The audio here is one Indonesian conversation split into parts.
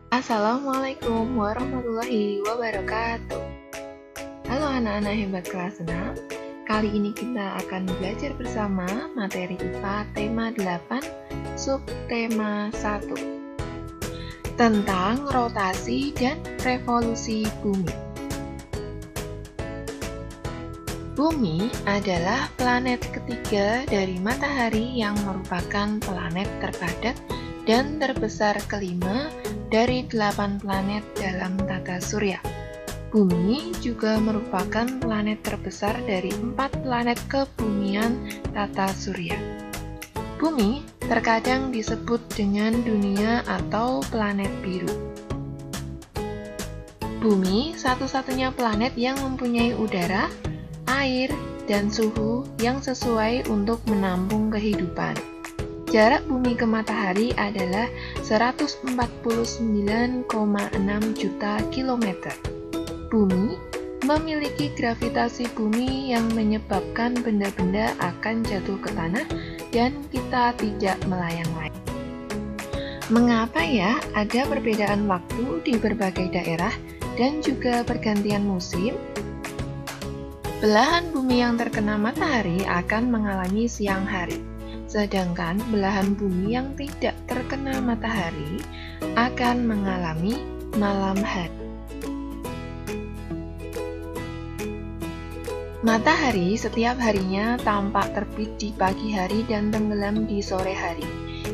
Assalamualaikum warahmatullahi wabarakatuh. Halo anak-anak hebat kelas 6. Kali ini kita akan belajar bersama materi IPA tema 8, subtema 1 tentang rotasi dan revolusi bumi. Bumi adalah planet ketiga dari matahari yang merupakan planet terpadat dan terbesar kelima dari 8 planet dalam tata surya. Bumi juga merupakan planet terbesar dari 4 planet kebumian tata surya. Bumi terkadang disebut dengan dunia atau planet biru. Bumi satu-satunya planet yang mempunyai udara, air, dan suhu yang sesuai untuk menampung kehidupan. Jarak bumi ke matahari adalah 149,6 juta kilometer. Bumi memiliki gravitasi bumi yang menyebabkan benda-benda akan jatuh ke tanah dan kita tidak melayang-layang. Mengapa ya ada perbedaan waktu di berbagai daerah dan juga pergantian musim? Belahan bumi yang terkena matahari akan mengalami siang hari. Sedangkan belahan bumi yang tidak terkena matahari akan mengalami malam hari. Matahari setiap harinya tampak terbit di pagi hari dan tenggelam di sore hari.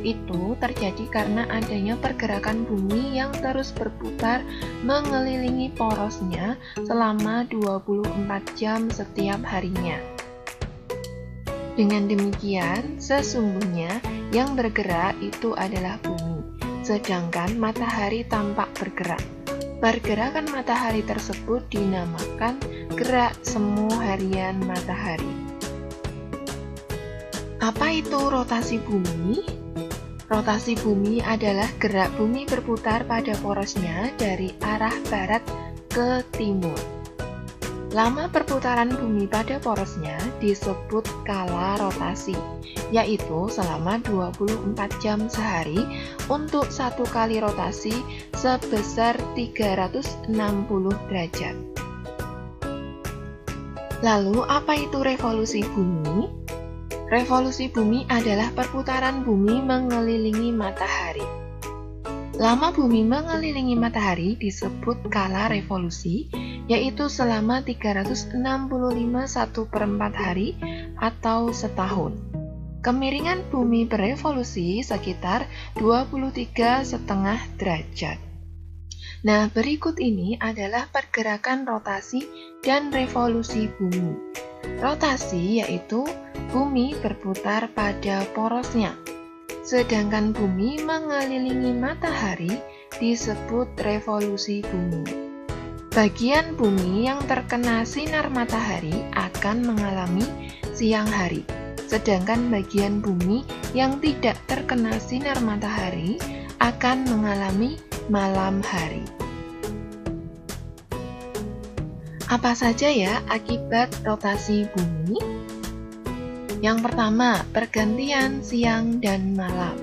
Itu terjadi karena adanya pergerakan bumi yang terus berputar mengelilingi porosnya selama 24 jam setiap harinya. Dengan demikian, sesungguhnya yang bergerak itu adalah bumi, sedangkan matahari tampak bergerak. Pergerakan matahari tersebut dinamakan gerak semu harian matahari. Apa itu rotasi bumi? Rotasi bumi adalah gerak bumi berputar pada porosnya dari arah barat ke timur. Lama perputaran bumi pada porosnya disebut skala rotasi, yaitu selama 24 jam sehari untuk satu kali rotasi sebesar 360 derajat. Lalu, apa itu revolusi bumi? Revolusi bumi adalah perputaran bumi mengelilingi matahari. Lama bumi mengelilingi matahari disebut skala revolusi, yaitu selama 365/1/4 hari atau setahun. Kemiringan bumi berevolusi sekitar 23,5 derajat. Nah, berikut ini adalah pergerakan rotasi dan revolusi bumi. Rotasi yaitu bumi berputar pada porosnya. Sedangkan bumi mengelilingi matahari disebut revolusi bumi. Bagian bumi yang terkena sinar matahari akan mengalami siang hari, sedangkan bagian bumi yang tidak terkena sinar matahari akan mengalami malam hari. Apa saja ya akibat rotasi bumi? Yang pertama, pergantian siang dan malam.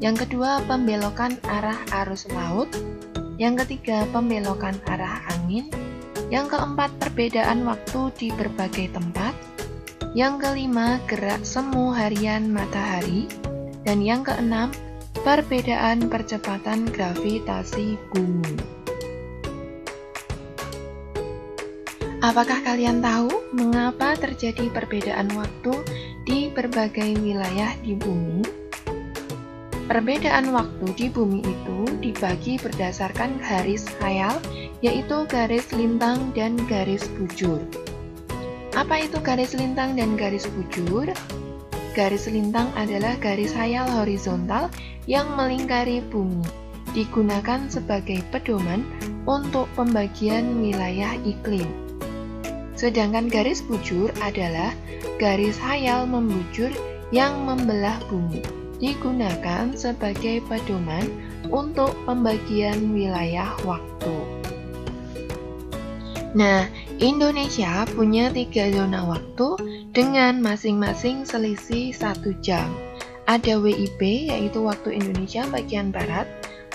Yang kedua, pembelokan arah arus laut. Yang ketiga, pembelokan arah angin. Yang keempat, perbedaan waktu di berbagai tempat. Yang kelima, gerak semu harian matahari. Dan yang keenam, perbedaan percepatan gravitasi bumi. Apakah kalian tahu mengapa terjadi perbedaan waktu di berbagai wilayah di bumi? Perbedaan waktu di bumi itu dibagi berdasarkan garis khayal, yaitu garis lintang dan garis bujur. Apa itu garis lintang dan garis bujur? Garis lintang adalah garis khayal horizontal yang melingkari bumi, digunakan sebagai pedoman untuk pembagian wilayah iklim. Sedangkan garis bujur adalah garis khayal membujur yang membelah bumi, digunakan sebagai pedoman untuk pembagian wilayah waktu. Nah, Indonesia punya 3 zona waktu dengan masing-masing selisih 1 jam. Ada WIB, yaitu waktu Indonesia bagian Barat,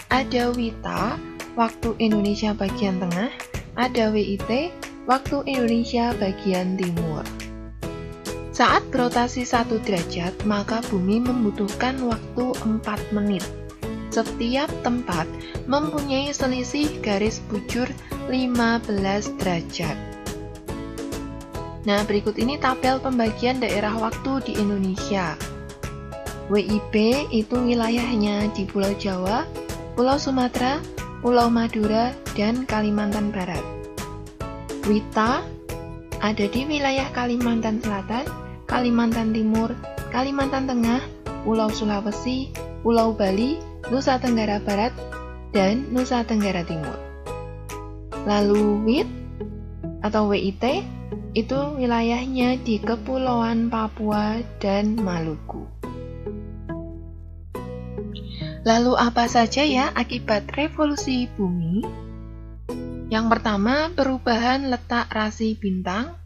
ada WITA, waktu Indonesia bagian tengah, ada WIT, waktu Indonesia bagian timur. Saat berotasi 1 derajat, maka bumi membutuhkan waktu 4 menit. Setiap tempat mempunyai selisih garis bujur 15 derajat. Nah, berikut ini tabel pembagian daerah waktu di Indonesia. WIB itu wilayahnya di Pulau Jawa, Pulau Sumatera, Pulau Madura, dan Kalimantan Barat. WITA ada di wilayah Kalimantan Selatan, Kalimantan Timur, Kalimantan Tengah, Pulau Sulawesi, Pulau Bali, Nusa Tenggara Barat, dan Nusa Tenggara Timur. Lalu WIT atau WIT itu wilayahnya di Kepulauan Papua dan Maluku. Lalu apa saja ya akibat revolusi bumi? Yang pertama, perubahan letak rasi bintang.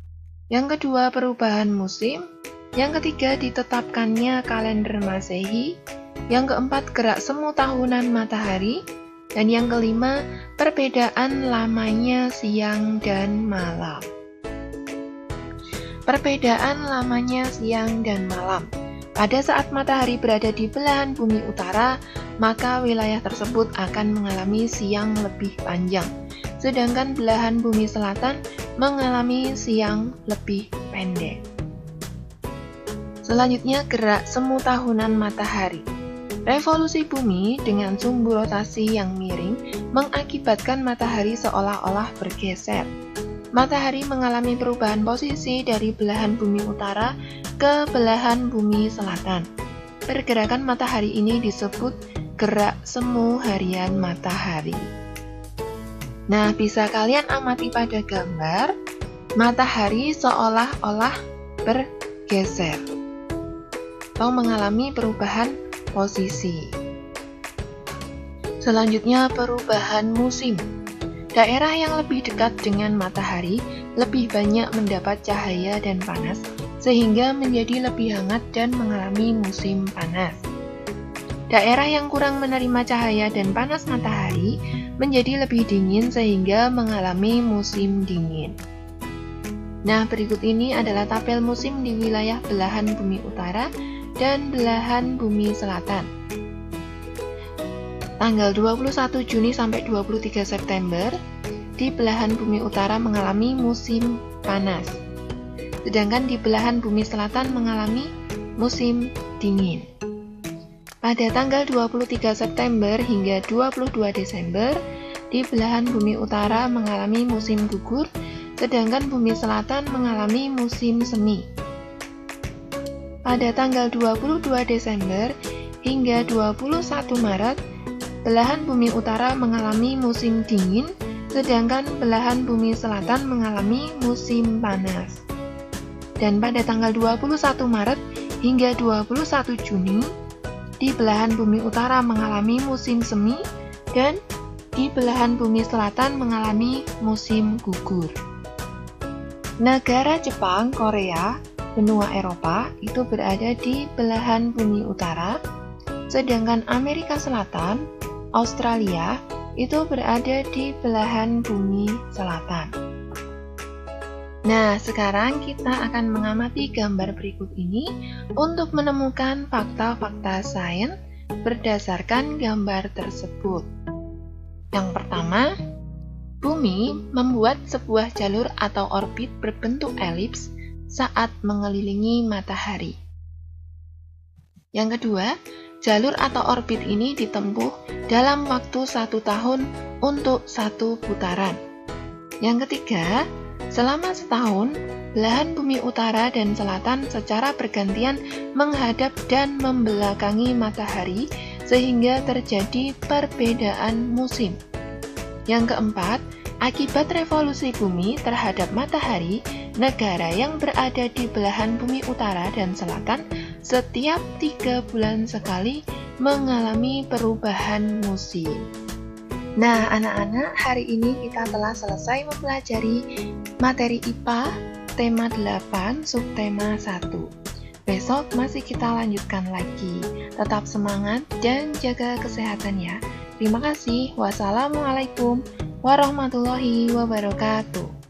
Yang kedua, perubahan musim. Yang ketiga, ditetapkannya kalender Masehi. Yang keempat, gerak semu tahunan matahari. Dan yang kelima, perbedaan lamanya siang dan malam. Perbedaan lamanya siang dan malam. Pada saat matahari berada di belahan bumi utara, maka wilayah tersebut akan mengalami siang lebih panjang. Sedangkan belahan bumi selatan mengalami siang lebih pendek. Selanjutnya, gerak semu tahunan matahari. Revolusi bumi dengan sumbu rotasi yang miring mengakibatkan matahari seolah-olah bergeser. Matahari mengalami perubahan posisi dari belahan bumi utara ke belahan bumi selatan. Pergerakan matahari ini disebut gerak semu harian matahari. Nah, bisa kalian amati pada gambar, matahari seolah-olah bergeser atau mengalami perubahan posisi. Selanjutnya, perubahan musim. Daerah yang lebih dekat dengan matahari lebih banyak mendapat cahaya dan panas, sehingga menjadi lebih hangat dan mengalami musim panas. Daerah yang kurang menerima cahaya dan panas matahari menjadi lebih dingin sehingga mengalami musim dingin. Nah, berikut ini adalah tabel musim di wilayah belahan bumi utara dan belahan bumi selatan. Tanggal 21 Juni sampai 23 September, di belahan bumi utara mengalami musim panas. Sedangkan di belahan bumi selatan mengalami musim dingin. Pada tanggal 23 September hingga 22 Desember, di belahan bumi utara mengalami musim gugur, sedangkan bumi selatan mengalami musim semi. Pada tanggal 22 Desember hingga 21 Maret, belahan bumi utara mengalami musim dingin, sedangkan belahan bumi selatan mengalami musim panas. Dan pada tanggal 21 Maret hingga 21 Juni, di belahan bumi utara mengalami musim semi, dan di belahan bumi selatan mengalami musim gugur. Negara Jepang, Korea, benua Eropa itu berada di belahan bumi utara, sedangkan Amerika Selatan, Australia itu berada di belahan bumi selatan. Nah, sekarang kita akan mengamati gambar berikut ini untuk menemukan fakta-fakta sains berdasarkan gambar tersebut. Yang pertama, bumi membuat sebuah jalur atau orbit berbentuk elips saat mengelilingi matahari. Yang kedua, jalur atau orbit ini ditempuh dalam waktu 1 tahun untuk 1 putaran. Yang ketiga, selama setahun, belahan bumi utara dan selatan secara bergantian menghadap dan membelakangi matahari sehingga terjadi perbedaan musim. Yang keempat, akibat revolusi bumi terhadap matahari, negara yang berada di belahan bumi utara dan selatan setiap 3 bulan sekali mengalami perubahan musim. Nah, anak-anak, hari ini kita telah selesai mempelajari materi IPA tema 8 subtema 1. Besok masih kita lanjutkan lagi. Tetap semangat dan jaga kesehatan ya. Terima kasih. Wassalamualaikum warahmatullahi wabarakatuh.